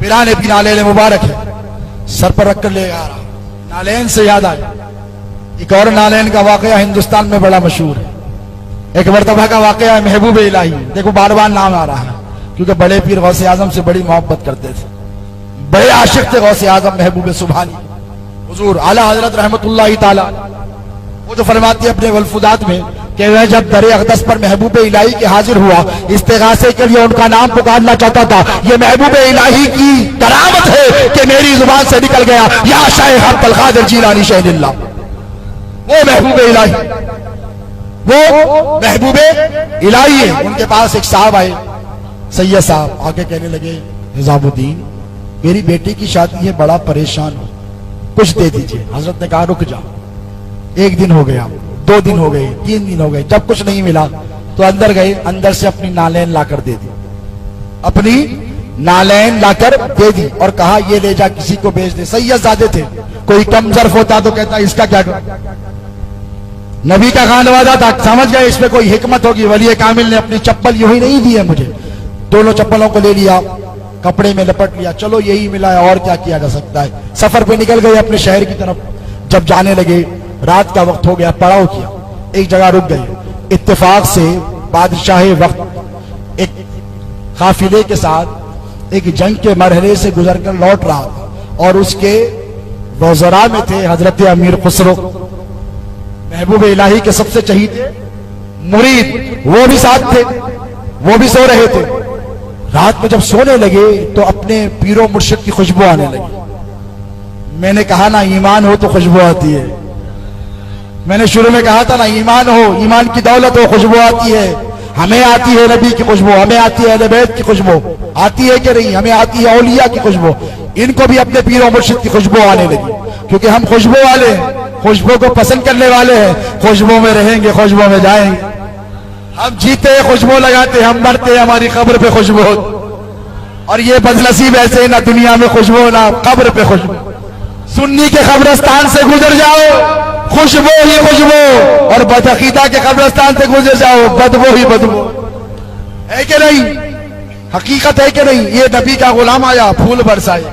पिराने भी नालेन मुबारक है, सर पर रख कर ले आ रहा। नालेन से याद आया एक और नालेन का वाकया हिंदुस्तान में बड़ा मशहूर है। एक मरतबा का वाकया है महबूब इलाही। देखो बार बार नाम आ रहा है क्योंकि बड़े पीर गौसे आजम से बड़ी मोहब्बत करते थे, बड़े आशिक थे गौसे आजम महबूब सुभानी हुजूर आला हजरत रहमतुल्लाह ताला। वो तो फरमाती है अपने वल्फुदात में कि वह जब दरे अक़दस पर महबूब इलाही के हाजिर हुआ, इस्तिग़ासे के लिए उनका नाम पुकारना चाहता था। ये महबूब इलाही की करामत है कि मेरी जुबान से निकल गया या शायख अब्दुल कादिर जीलानी शहनिल्लाह। वो महबूब इलाही, वो महबूब इलाही है। उनके पास एक साहब आए, सैयद साहब आके कहने लगे निजामुद्दीन मेरी बेटी की शादी है, बड़ा परेशान हूं, कुछ दे दीजिए। हजरत ने कहा रुक जा। एक दिन हो गया, 2 दिन हो गए, 3 दिन हो गए, जब कुछ नहीं मिला तो अंदर गए, अंदर से अपनी नालैन लाकर दे दी, अपनी नालैन लाकर दे दी और कहा ये ले जा किसी को बेच दे। सैयद ज़ादे थे, कोई कम ज़र्फ होता तो कहता इसका क्या कर। नबी का खानवादा था, समझ गए इसमें कोई हिकमत होगी। वली कामिल ने अपनी चप्पल यूं ही नहीं दी है मुझे, दोनों चप्पलों को ले लिया, कपड़े में लपट लिया, चलो यही मिला है और क्या किया जा सकता है। सफर पे निकल गए अपने शहर की तरफ। जब जाने लगे रात का वक्त हो गया, पड़ाव किया, एक जगह रुक गए। इत्तेफाक से बादशाह वक्त एक काफिले के साथ एक जंग के मरहले से गुजरकर लौट रहा था और उसके वज़रा में थे हजरत अमीर खुसरो, महबूब इलाही के सबसे चहीते मुरीद, वो भी साथ थे, वो भी सो रहे थे। रात में जब सोने लगे तो अपने पीरो मुर्शिद की खुशबू आने लगी। मैंने कहा ना ईमान हो तो खुशबू आती है, मैंने शुरू में कहा था ना ईमान हो, ईमान की दौलत हो, खुशबू आती है। हमें आती है नबी की खुशबू, हमें आती है अहले बैत की खुशबू, आती है कि नहीं? हमें आती है औलिया की खुशबू। इनको भी अपने पीरो मुर्शिद की खुशबू आने लगी क्योंकि हम खुशबू वाले हैं, खुशबू को पसंद करने वाले हैं। खुशबू में रहेंगे, खुशबू में जाएंगे। हम जीते खुशबू लगाते, हम मरते हमारी कब्र पे खुशबू। और ये बदनसीब ऐसे ना दुनिया में खुशबू ना कब्र पे खुशबू। सुन्नी के कब्रिस्तान से गुजर जाओ खुशबू ही खुशबू, और बदअकीदा के कब्रिस्तान से गुजर जाओ बदबू ही बदबू। है कि नहीं? हकीकत है कि नहीं? ये नबी का गुलाम आया, फूल बरसाए,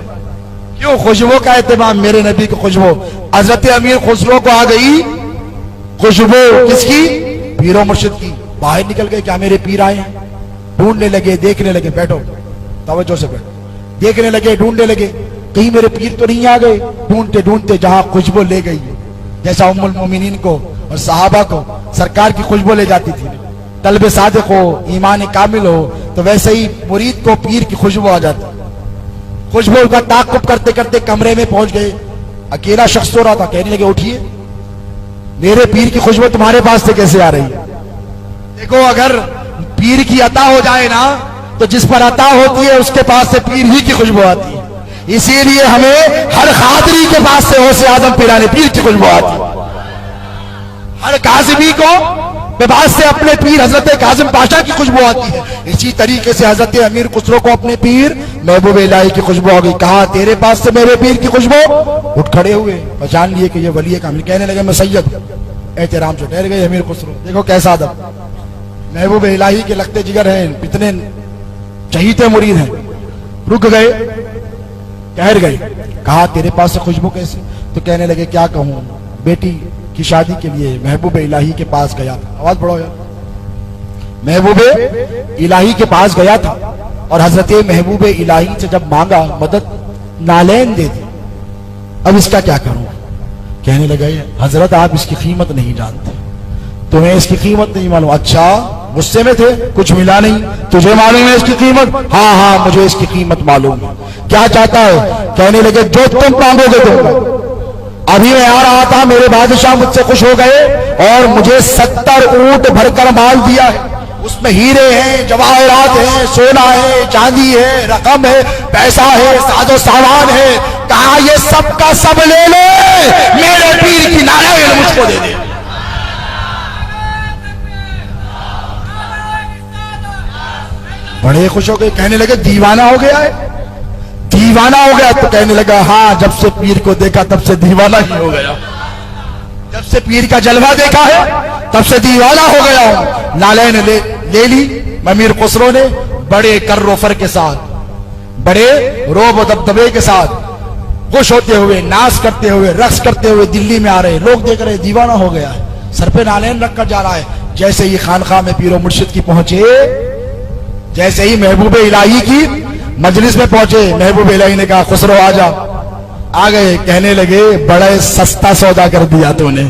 क्यों? खुशबू का एहतमाम, मेरे नबी की खुशबू। हजरत अमीर खुसरो को आ गई खुशबू, किसकी? पीरो मुर्शिद की। बाहर निकल गए, क्या मेरे पीर आए हैं? ढूंढने लगे, देखने लगे, बैठो तवज्जो से बैठो, देखने लगे, ढूंढने लगे, कहीं मेरे पीर तो नहीं आ गए। ढूंढते ढूंढते जहां खुशबू ले गई, जैसा उम्मुल मोमिनीन को और सहाबा को सरकार की खुशबू ले जाती थी, तलब सादिक हो, ईमान कामिल हो, तो वैसे ही मुरीद को पीर की खुशबू आ जाती। खुशबू का ताक़ुब करते करते कमरे में पहुंच गए। अकेला शख्स सो रहा था, कहने लगे उठिए, मेरे पीर की खुशबू तुम्हारे पास से कैसे आ रही है? देखो अगर पीर की अता हो जाए ना तो जिस पर अता होती है उसके पास से पीर ही की खुशबू आती है। इसीलिए हमें हर खादरी के पास से गौसे आजम पिराने पीर की खुशबू आती है। हर काज़िमी को के पास से अपने पीर हजरत काज़िम पाशा की खुशबू आती है। इसी तरीके से हजरत अमीर खुसरो को अपने पीर महबूब इलाही की खुशबू आ गई। कहा तेरे पास से मेरे पीर की खुशबू। उठ खड़े हुए, पहचान लिए कि ये वली कामिल। कहने लगे मैं सैयद, एहतराम से ठहर गए अमीर खुसरो। देखो कैसा अदब, महबूब इलाही के लगते जिगर हैं, इतने चहीते मुरीद हैं। रुक गए, ठहर गए, कहा तेरे पास से खुशबू कैसे? तो कहने लगे क्या कहूं, बेटी की शादी के लिए महबूब इलाही के पास गया था। आवाज बढ़ाओ यार। महबूब इलाही के पास गया था और हजरत महबूब इलाही से जब मांगा मदद, नालैन दे दी। अब इसका क्या करूं? कहने लगे हजरत आप इसकी कीमत नहीं जानते, तुम्हें इसकी कीमत नहीं मालूम। अच्छा, गुस्से में थे, कुछ मिला नहीं, तुझे मालूम है इसकी कीमत? हाँ हाँ मुझे इसकी कीमत मालूम है। क्या चाहता है? कहने लगे जो तुम मांगोगे दूंगा। अभी मैं आ रहा था, मेरे बादशाह मुझसे खुश हो गए और मुझे 70 ऊंट भरकर माल दिया है। उसमें हीरे हैं, जवाहरात हैं, सोना है, चांदी है, रकम है, पैसा है, साजो सामान है। कहा ये सब का सब ले लो, मेरे पीर की नालैन मुझको दे दे। बड़े खुश हो गए, कहने लगे दीवाना हो गया है, दीवाना हो गया। तो कहने लगा हाँ, जब से पीर को देखा तब से दीवाना ही हो गया। जब से पीर का जलवा देखा है तब से दीवाना हो गया हूं। नालैन ले ली अमीर खुसरो ने बड़े कर्रोफर के साथ। बड़े रोब और दबदबे के साथ खुश होते हुए, नाच करते हुए, रक्स करते हुए दिल्ली में आ रहे। लोग देख रहे, दीवाना हो गया है, सर पे नालेन रखकर जा रहा है। जैसे ही खानखा में पीरो मुर्शिद की पहुंचे, जैसे ही महबूब इलाही की मजलिस में पहुंचे, महबूब इलाही ने कहा खुसरो आजा। आ गए, कहने लगे बड़े सस्ता सौदा कर दिया तूने,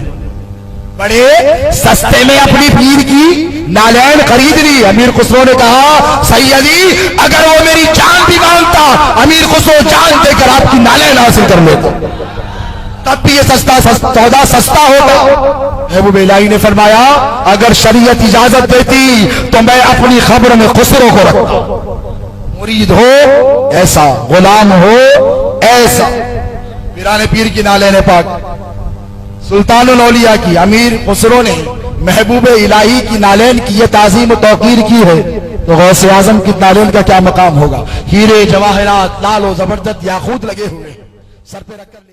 बड़े सस्ते में अपनी पीर की नालैन खरीद ली। अमीर खुसरो ने कहा सैयदी, अगर वो मेरी जान भी मांगता, अमीर खुसरो जान देकर आपकी नालैन हासिल कर लेता, तब भी ये सौदा सस्ता होगा। महबूब इलाही ने फरमाया अगर शरीयत इजाजत देती तो मैं अपनी खबर में खुसरो को रखता। मुरीद हो ऐसा, गुलाम हो ऐसा। पीराने पीर की नालैन पाक, सुल्तानुल औलिया की अमीर खुसरो ने महबूब इलाही की नालैन की ये ताजीम और तौकीर की है, तो गौसे आजम की नालैन का क्या मकाम होगा। हीरे जवाहरात लाल और जबरदस्त याकूत लगे हुए सर पे रखकर